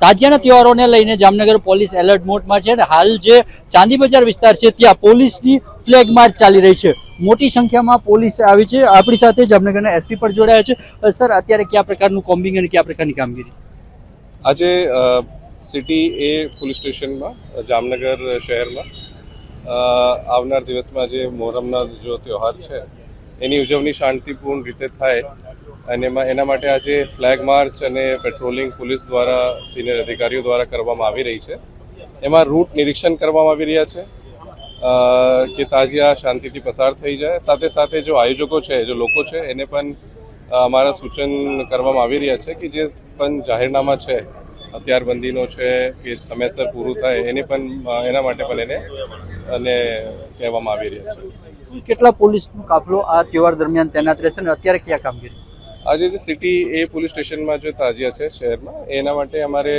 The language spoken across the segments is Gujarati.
તાજિયાના તહેવારોને લઈને જામનગર પોલીસ એલર્ટ મોડમાં છે અને હાલ જે ચાંદી બજાર વિસ્તાર છે ત્યાં પોલીસની ફ્લેગ માર્ચ ચાલી રહી છે। મોટી સંખ્યામાં પોલીસ આવી છે। આપણી સાથે જામનગરના એસપી પર જોડાયા છે। સર, અત્યારે કયા પ્રકારનું કોમ્બિંગ અને કયા પ્રકારની કામગીરી? આજે સિટી એ પોલીસ સ્ટેશનમાં જામનગર શહેરમાં આવનાર દિવસમાં જે મોહરમના જો તહેવાર છે એની ઉજવણી શાંતિપૂર્ણ રીતે થાય અને એના માટે આજે ફ્લેગ માર્ચ અને પેટ્રોલિંગ પોલીસ દ્વારા સિનિયર અધિકારીઓ દ્વારા કરવામાં આવી રહી છે। એમાં રૂટ નિરીક્ષણ કરવામાં આવી રહ્યા છે કે તાજિયા શાંતિથી પસાર થઈ જાય। સાથે સાથે જો આયોજકો છે, જો લોકો છે, એને પણ અમારા સૂચન કરવામાં આવી રહ્યા છે કે જે પણ જાહેરનામા છે હથિયારબંધીનો છે કે સમયસર પૂરું થાય એને પણ એના માટે પણ એને કહેવામાં આવી રહ્યા છે। કેટલા પોલીસનો કાફલો આ તહેવાર દરમિયાન તૈનાત રહેશે અને અત્યારે કયા કામગીરી? આજે જે સિટી એ પોલીસ સ્ટેશનમાં જે તાજિયા છે શહેરમાં એના માટે અમારે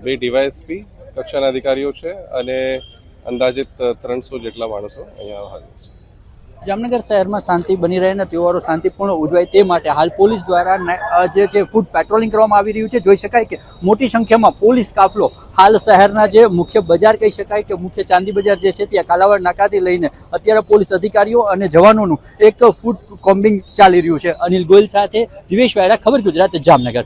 2 ડીવાયએસપી કક્ષાના અધિકારીઓ છે અને અંદાજિત 300 જેટલા માણસો અહીંયા હાજર છે। જામનગર શહેરમાં શાંતિ બની રહે અને તહેવારો શાંતિપૂર્ણ ઉજવાય તે માટે હાલ પોલીસ દ્વારા જે છે ફૂટ પેટ્રોલિંગ કરવામાં આવી રહ્યું છે। જોઈ શકાય કે મોટી સંખ્યામાં પોલીસ કાફલો હાલ શહેરના જે મુખ્ય બજાર કહી શકાય કે મુખ્ય ચાંદી બજાર જે છે ત્યાં કાલાવાડ નાકાથી લઈને અત્યારે પોલીસ અધિકારીઓ અને જવાનોનું એક ફૂટ કોમ્બિંગ ચાલી રહ્યું છે। અનિલ ગોયલ સાથે દિવેશ વાયડા, ખબર ગુજરાત, જામનગર।